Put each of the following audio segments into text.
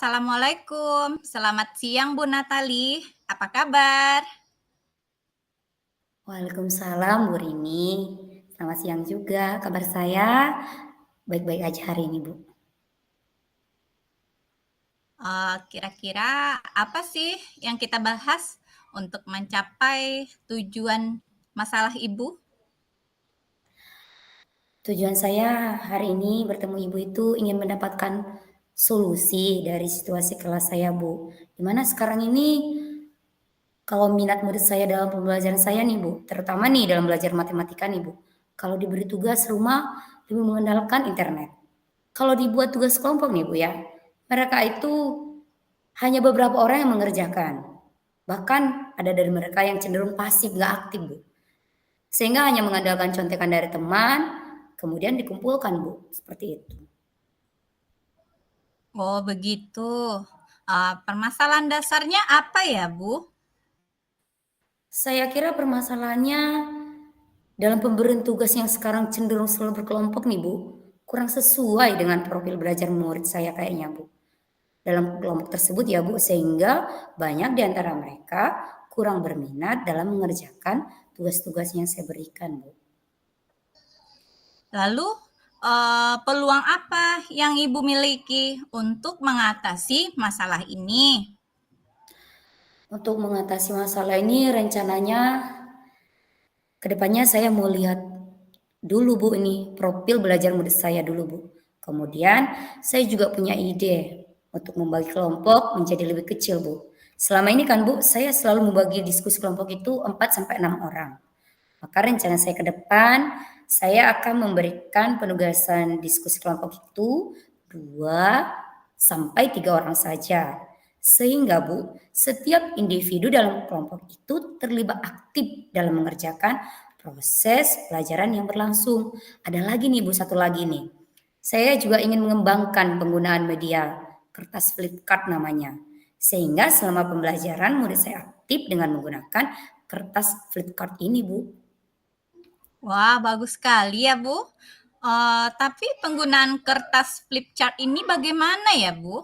Assalamualaikum. Selamat siang Bu Natali. Apa kabar? Waalaikumsalam Bu Rini. Selamat siang juga. Kabar saya baik-baik aja hari ini, Bu. Kira-kira apa sih yang kita bahas untuk mencapai tujuan masalah Ibu? Tujuan saya hari ini bertemu Ibu itu ingin mendapatkan solusi dari situasi kelas saya, Bu. Dimana sekarang ini kalau minat murid saya dalam pembelajaran saya nih, Bu, terutama nih dalam belajar matematika nih, Bu. Kalau diberi tugas rumah lebih mengandalkan internet. Kalau dibuat tugas kelompok nih, Bu ya, mereka itu hanya beberapa orang yang mengerjakan. Bahkan ada dari mereka yang cenderung pasif, nggak aktif, Bu. Sehingga hanya mengandalkan contekan dari teman, kemudian dikumpulkan, Bu. Seperti itu. Oh, begitu. Permasalahan dasarnya apa ya, Bu? Saya kira permasalahannya dalam pemberian tugas yang sekarang cenderung selalu berkelompok nih, Bu. Kurang sesuai dengan profil belajar murid saya kayaknya, Bu. Dalam kelompok tersebut ya, Bu, sehingga banyak di antara mereka kurang berminat dalam mengerjakan tugas-tugas yang saya berikan, Bu. Lalu, peluang apa yang Ibu miliki untuk mengatasi masalah ini? Untuk mengatasi masalah ini rencananya kedepannya saya mau lihat dulu, Bu, ini profil belajar murid saya dulu, Bu. Kemudian saya juga punya ide untuk membagi kelompok menjadi lebih kecil, Bu. Selama ini kan, Bu, saya selalu membagi diskusi kelompok itu 4 sampai 6 orang. Maka rencana saya ke depan, saya akan memberikan penugasan diskusi kelompok itu 2 sampai 3 orang saja. Sehingga, Bu, setiap individu dalam kelompok itu terlibat aktif dalam mengerjakan proses pelajaran yang berlangsung. Ada lagi nih, Bu, satu lagi nih. Saya juga ingin mengembangkan penggunaan media kertas flip card namanya. Sehingga selama pembelajaran murid saya aktif dengan menggunakan kertas flip card ini, Bu. Wah, bagus sekali ya, Bu. Tapi penggunaan kertas flip chart ini bagaimana ya, Bu?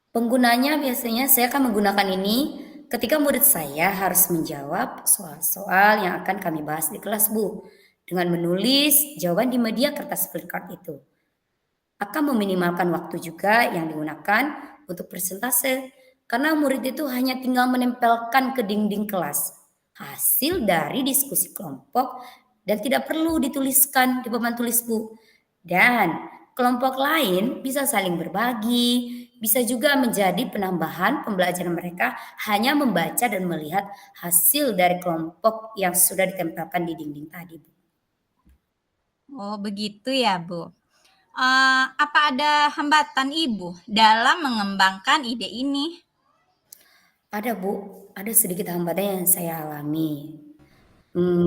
Penggunanya biasanya saya akan menggunakan ini ketika murid saya harus menjawab soal-soal yang akan kami bahas di kelas, Bu. Dengan menulis jawaban di media kertas flipchart itu. Akan meminimalkan waktu juga yang digunakan untuk presentase. Karena murid itu hanya tinggal menempelkan ke dinding kelas hasil dari diskusi kelompok dan tidak perlu dituliskan di papan tulis, Bu. Dan kelompok lain bisa saling berbagi, bisa juga menjadi penambahan pembelajaran mereka hanya membaca dan melihat hasil dari kelompok yang sudah ditempelkan di dinding tadi, Bu. Oh, begitu ya, Bu. Apa ada hambatan Ibu dalam mengembangkan ide ini? Ada, Bu, ada sedikit hambatan yang saya alami.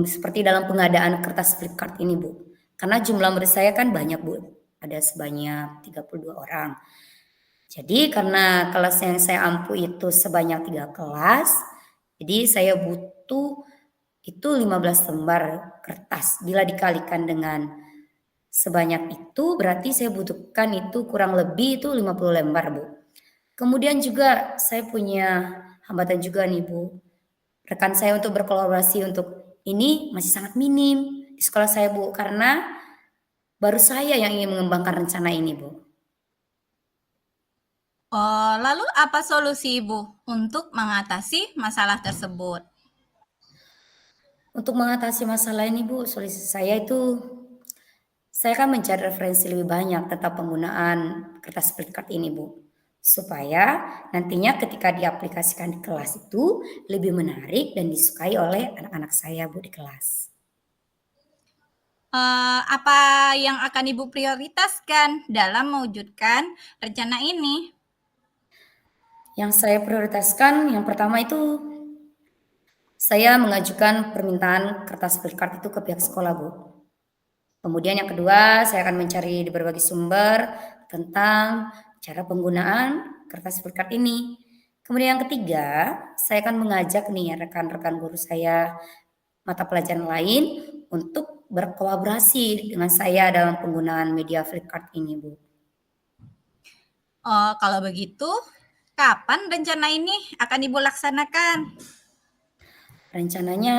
Seperti dalam pengadaan kertas flip card ini, Bu. Karena jumlah murid saya kan banyak, Bu. Ada sebanyak 32 orang. Jadi karena kelas yang saya ampu itu sebanyak 3 kelas, jadi saya butuh itu 15 lembar kertas. Bila dikalikan dengan sebanyak itu berarti saya butuhkan itu kurang lebih itu 50 lembar, Bu. Kemudian juga saya punya hambatan juga nih, Bu. Rekan saya untuk berkolaborasi untuk ini masih sangat minim di sekolah saya, Bu, karena baru saya yang ingin mengembangkan rencana ini, Bu. Lalu apa solusi Ibu untuk mengatasi masalah tersebut? Untuk mengatasi masalah ini, Bu, solusi saya itu saya akan mencari referensi lebih banyak tentang penggunaan kertas flipchart ini, Bu. Supaya nantinya ketika diaplikasikan di kelas itu lebih menarik dan disukai oleh anak-anak saya, Bu, di kelas. Apa yang akan Ibu prioritaskan dalam mewujudkan rencana ini? Yang saya prioritaskan yang pertama itu saya mengajukan permintaan kertas flipchart itu ke pihak sekolah, Bu. Kemudian yang kedua, saya akan mencari di berbagai sumber tentang cara penggunaan kertas flipchart ini. Kemudian yang ketiga, saya akan mengajak nih rekan-rekan guru saya mata pelajaran lain untuk berkolaborasi dengan saya dalam penggunaan media flipchart ini, Bu. Oh, kalau begitu, kapan rencana ini akan Ibu laksanakan? Rencananya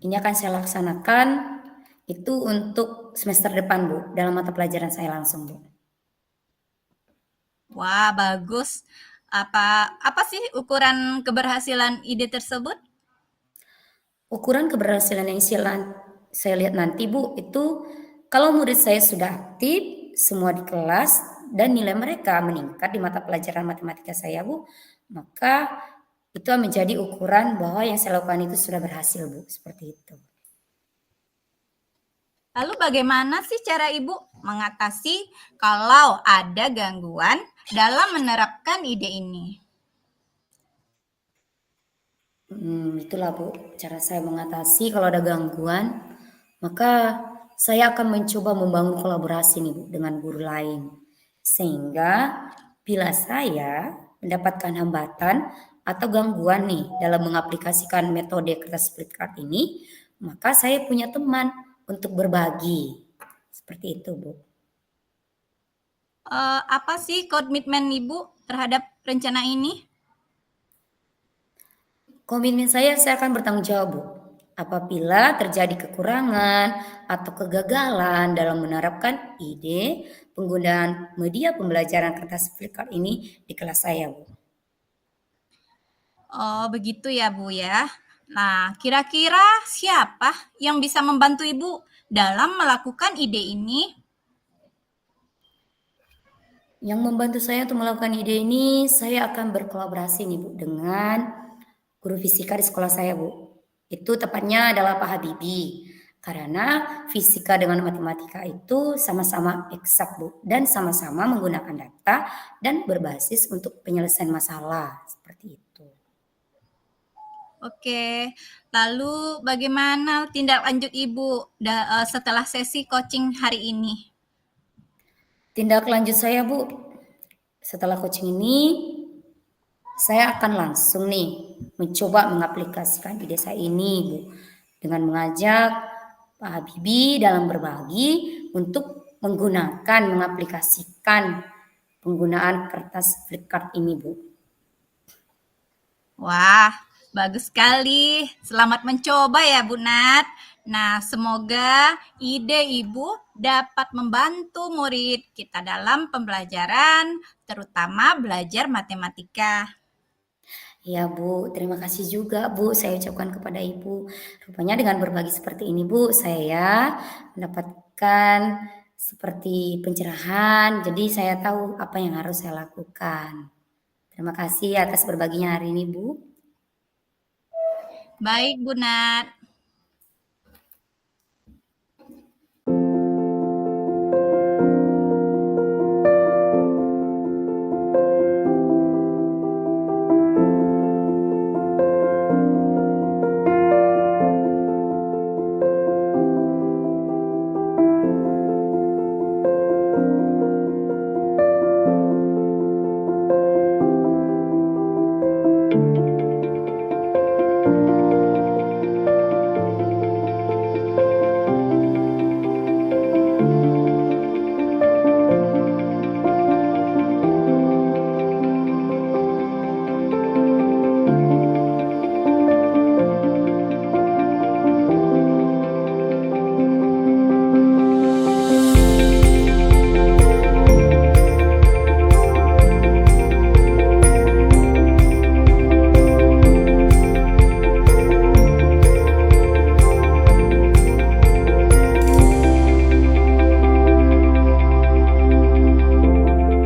ini akan saya laksanakan itu untuk semester depan, Bu, dalam mata pelajaran saya langsung, Bu. Wah, bagus. Apa sih ukuran keberhasilan ide tersebut? Ukuran keberhasilan yang saya lihat nanti, Bu, itu kalau murid saya sudah aktif, semua di kelas, dan nilai mereka meningkat di mata pelajaran matematika saya, Bu, maka itu menjadi ukuran bahwa yang saya lakukan itu sudah berhasil, Bu, seperti itu. Lalu bagaimana sih cara Ibu mengatasi kalau ada gangguan dalam menerapkan ide ini? Itulah Bu, cara saya mengatasi kalau ada gangguan, maka saya akan mencoba membangun kolaborasi nih Bu dengan guru lain. Sehingga bila saya mendapatkan hambatan atau gangguan nih dalam mengaplikasikan metode kertas split card ini, maka saya punya teman untuk berbagi. Seperti itu Bu. Apa sih komitmen Ibu terhadap rencana ini? Komitmen saya akan bertanggung jawab, Bu. Apabila terjadi kekurangan atau kegagalan dalam menerapkan ide penggunaan media pembelajaran kertas flipkart ini di kelas saya, Bu. Oh, begitu ya, Bu ya. Nah, kira-kira siapa yang bisa membantu Ibu dalam melakukan ide ini? Yang membantu saya untuk melakukan ide ini, saya akan berkolaborasi nih Bu dengan guru fisika di sekolah saya Bu. Itu tepatnya adalah Pak Habibie. Karena fisika dengan matematika itu sama-sama eksak Bu dan sama-sama menggunakan data dan berbasis untuk penyelesaian masalah seperti itu. Oke, lalu bagaimana tindak lanjut Ibu setelah sesi coaching hari ini? Tindak lanjut saya Bu, setelah coaching ini saya akan langsung nih mencoba mengaplikasikan ide saya ini Bu dengan mengajak Pak Habibie dalam berbagi untuk mengaplikasikan penggunaan kertas flip card ini Bu. Wah, bagus sekali. Selamat mencoba ya, Bu Nat. Nah, semoga ide Ibu dapat membantu murid kita dalam pembelajaran, terutama belajar matematika. Ya Bu, terima kasih juga Bu saya ucapkan kepada Ibu. Rupanya dengan berbagi seperti ini Bu, saya mendapatkan seperti pencerahan, jadi saya tahu apa yang harus saya lakukan. Terima kasih atas berbaginya hari ini Bu. Baik, Bu Nat.